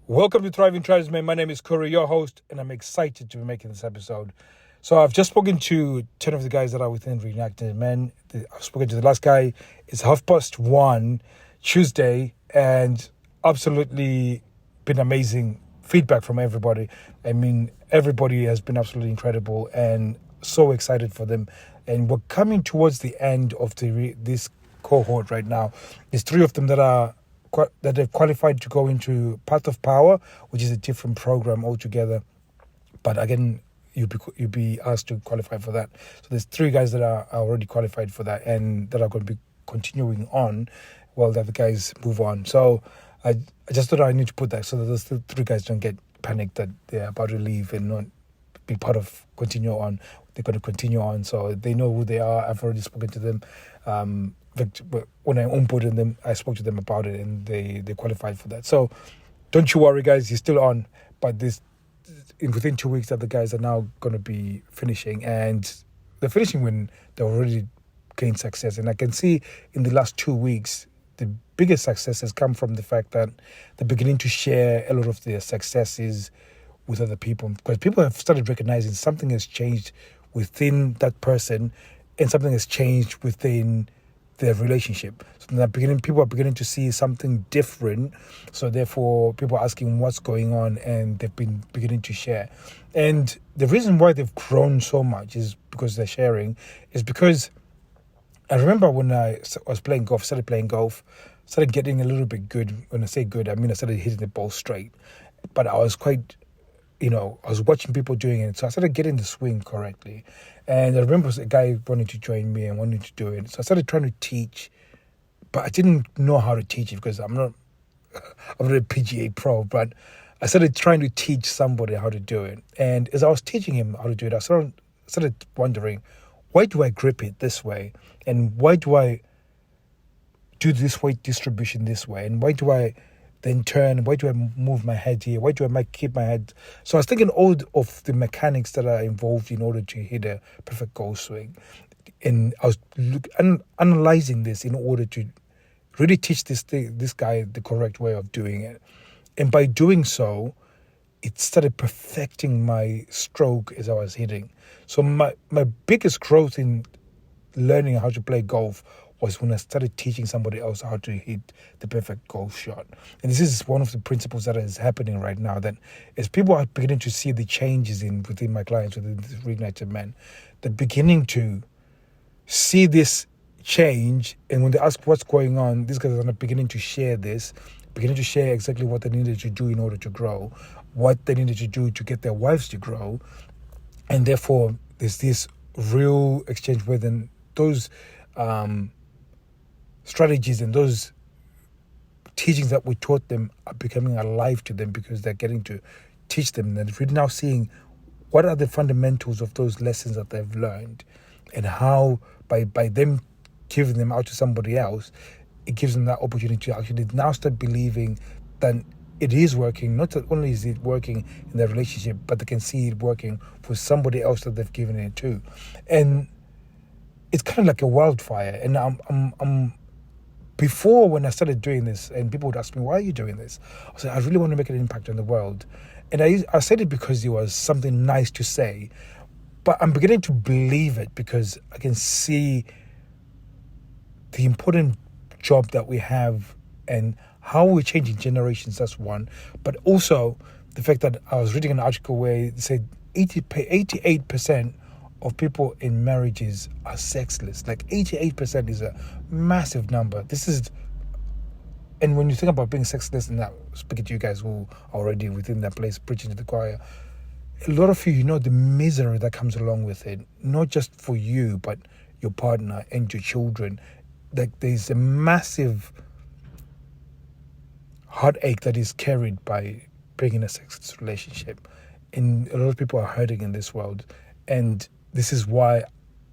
Welcome to Thriving Tribesmen. My name is Corey, your host, and I'm excited to be making this episode. So I've just spoken to 10 of the guys that are within Reignited, man. I've spoken to the last guy. It's 1:30 Tuesday, and absolutely been amazing feedback from everybody. I mean, everybody has been absolutely incredible and so excited for them. And we're coming towards the end of this cohort right now. There's 3 of them that have qualified to go into Path of Power, which is a different program altogether. But again, you'll be asked to qualify for that. So there's 3 guys that are already qualified for that and that are going to be continuing on while the other guys move on. So I just thought I need to put that so that those 3 guys don't get panicked that they're about to leave and not be part of continue on. They're going to continue on, so they know who they are. I've already spoken to them. When I onboarded them, I spoke to them about it, and they qualified for that. So don't you worry, guys. You're still on, but within 2 weeks, that the guys are now going to be finishing, and they're finishing when they already gained success. And I can see in the last 2 weeks, the biggest success has come from the fact that they're beginning to share a lot of their successes with other people, because people have started recognizing something has changed within that person, and something has changed within their relationship. So people are beginning to see something different. So therefore, people are asking what's going on, and they've been beginning to share. And the reason why they've grown so much is because they're sharing. Is because I remember when I was playing golf, started getting a little bit good. When I say good, I mean I started hitting the ball straight. But I was I was watching people doing it, so I started getting the swing correctly. And I remember a guy wanting to join me and wanting to do it. So I started trying to teach, but I didn't know how to teach it because I'm not a PGA pro, but I started trying to teach somebody how to do it. And as I was teaching him how to do it, I started wondering, why do I grip it this way? And why do I do this weight distribution this way? And why do I then turn? Why do I move my head here? Why do I keep my head? So I was thinking all of the mechanics that are involved in order to hit a perfect golf swing. And I was analyzing this in order to really teach this guy the correct way of doing it. And by doing so, it started perfecting my stroke as I was hitting. So my biggest growth in learning how to play golf was when I started teaching somebody else how to hit the perfect golf shot. And this is one of the principles that is happening right now, that as people are beginning to see the changes within my clients, within the Reignited men, they're beginning to see this change. And when they ask what's going on, these guys are beginning to share exactly what they needed to do in order to grow, what they needed to do to get their wives to grow. And therefore, there's this real exchange where then those strategies and those teachings that we taught them are becoming alive to them, because they're getting to teach them. And we're now seeing what are the fundamentals of those lessons that they've learned, and how by them giving them out to somebody else, it gives them that opportunity to actually now start believing that it is working. Not only is it working in their relationship, but they can see it working for somebody else that they've given it to. And it's kind of like a wildfire. And I'm before, when I started doing this, and people would ask me, why are you doing this? I said, I really want to make an impact on the world. And I said it because it was something nice to say, but I'm beginning to believe it because I can see the important job that we have and how we're changing generations. That's one. But also the fact that I was reading an article where it said 88% of people in marriages are sexless. Like 88% is a massive number. And when you think about being sexless, and now speaking to you guys who are already within that place preaching to the choir, a lot of you know the misery that comes along with it, not just for you, but your partner and your children. Like there's a massive heartache that is carried by being in a sexless relationship. And a lot of people are hurting in this world. And this is why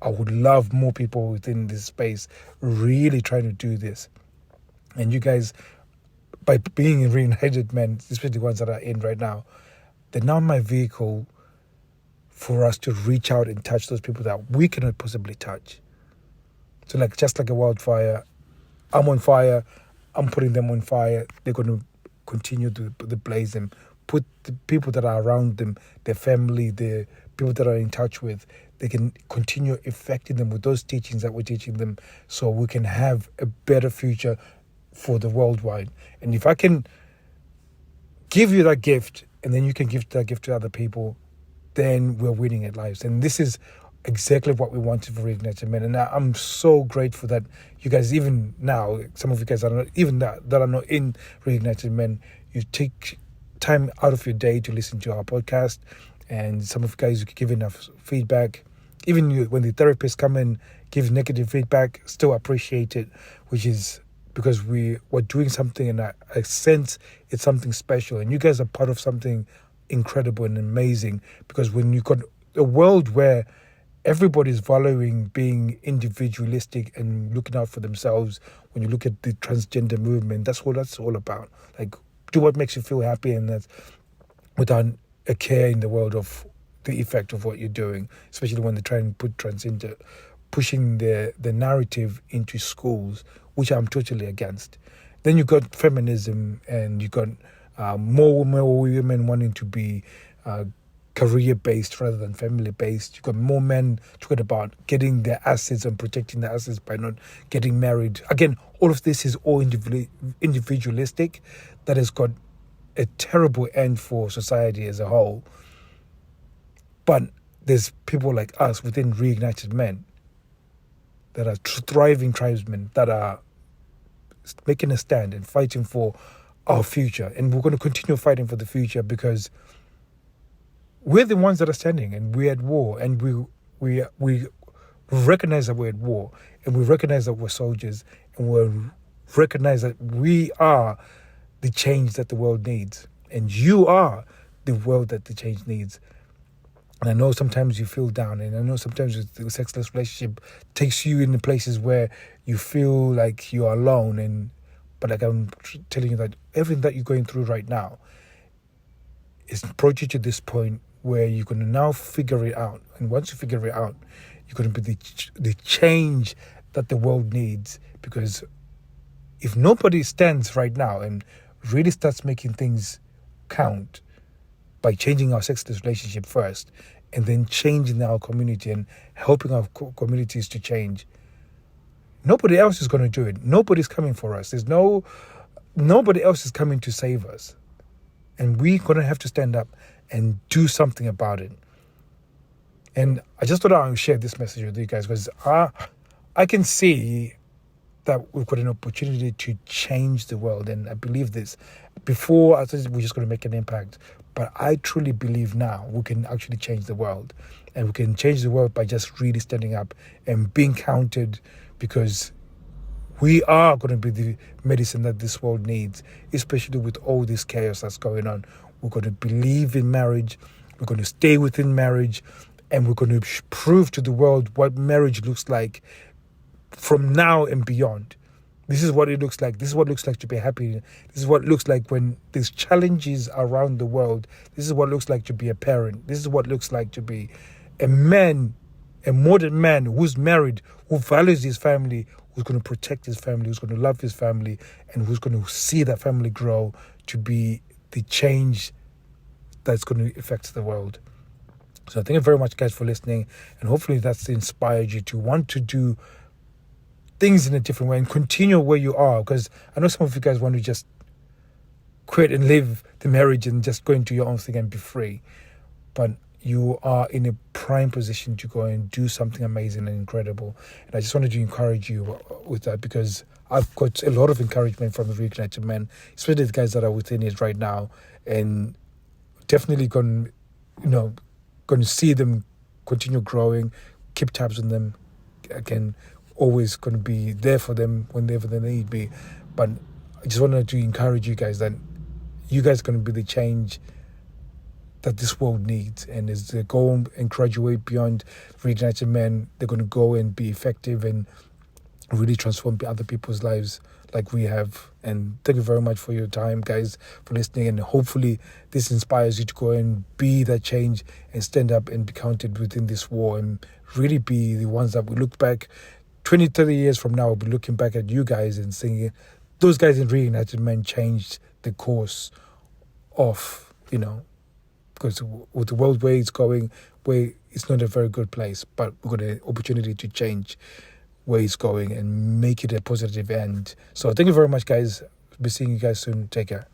I would love more people within this space really trying to do this. And you guys, by being Reignited men, especially the ones that are in right now, they're now my vehicle for us to reach out and touch those people that we cannot possibly touch. So just like a wildfire, I'm on fire, I'm putting them on fire. They're going to continue the blaze and put the people that are around them, their family, the people that are in touch with, they can continue affecting them with those teachings that we're teaching them, so we can have a better future for the worldwide. And if I can give you that gift, and then you can give that gift to other people, then we're winning at lives. And this is exactly what we wanted for Reignited Men. And I'm so grateful that you guys, even now, some of you guys are not even that are not in Reignited Men, you take time out of your day to listen to our podcast. And some of you guys, you give enough feedback. Even when the therapists come and give negative feedback, still appreciate it, which is because we're doing something, and I sense it's something special. And you guys are part of something incredible and amazing, because when you got a world where everybody's valuing being individualistic and looking out for themselves, when you look at the transgender movement, that's what that's all about. Like, do what makes you feel happy, and that's without a care in the world of the effect of what you're doing, especially when they try and put transgender, pushing the narrative into schools, which I'm totally against. Then you got feminism, and you got more women wanting to be career-based rather than family-based. You got more men talking about getting their assets and protecting their assets by not getting married. Again, all of this is all individualistic. That has got a terrible end for society as a whole. But there's people like us within Reignited Men that are thriving tribesmen that are making a stand and fighting for our future. And we're going to continue fighting for the future, because we're the ones that are standing, and we're at war, and we recognize that we're at war, and we recognize that we're soldiers, and we recognize that we are the change that the world needs, and you are the world that the change needs. And I know sometimes you feel down, and I know sometimes the sexless relationship takes you in the places where you feel like you are alone. But like I'm telling you, that everything that you're going through right now is brought you to this point where you're going to now figure it out. And once you figure it out, you're going to be the change that the world needs. Because if nobody stands right now and really starts making things count by changing our sexless relationship first, and then changing our community and helping our communities to change, nobody else is going to do it. Nobody's coming for us. Nobody else is coming to save us. And we're going to have to stand up and do something about it. And I just thought I would share this message with you guys, because I can see that we've got an opportunity to change the world. And I believe this. Before, I thought we're just going to make an impact. But I truly believe now we can actually change the world. And we can change the world by just really standing up and being counted, because we are going to be the medicine that this world needs, especially with all this chaos that's going on. We're going to believe in marriage. We're going to stay within marriage. And we're going to prove to the world what marriage looks like from now and beyond. This is what it looks like. This is what it looks like to be happy. This is what it looks like when there's challenges around the world. This is what it looks like to be a parent. This is what it looks like to be a man, a modern man who's married, who values his family, who's going to protect his family, who's going to love his family, and who's going to see that family grow to be the change that's going to affect the world. So thank you very much, guys, for listening. And hopefully that's inspired you to want to do things in a different way and continue where you are. Because I know some of you guys want to just quit and leave the marriage and just go into your own thing and be free. But you are in a prime position to go and do something amazing and incredible. And I just wanted to encourage you with that, because I've got a lot of encouragement from the Reignited Men, especially the guys that are within it right now. And definitely going to see them continue growing, keep tabs on them. Again, always going to be there for them whenever they need me. But I just wanted to encourage you guys that you guys are going to be the change that this world needs. And as they go and graduate beyond Reignited Men, they're going to go and be effective and really transform other people's lives like we have. And thank you very much for your time, guys, for listening. And hopefully this inspires you to go and be that change and stand up and be counted within this war, and really be the ones that we look back 20-30 years from now. We'll be looking back at you guys and saying, those guys in Reignited Men changed the course of, because with the world where it's going, where it's not a very good place, but we've got an opportunity to change where it's going and make it a positive end. So thank you very much, guys. Be seeing you guys soon. Take care.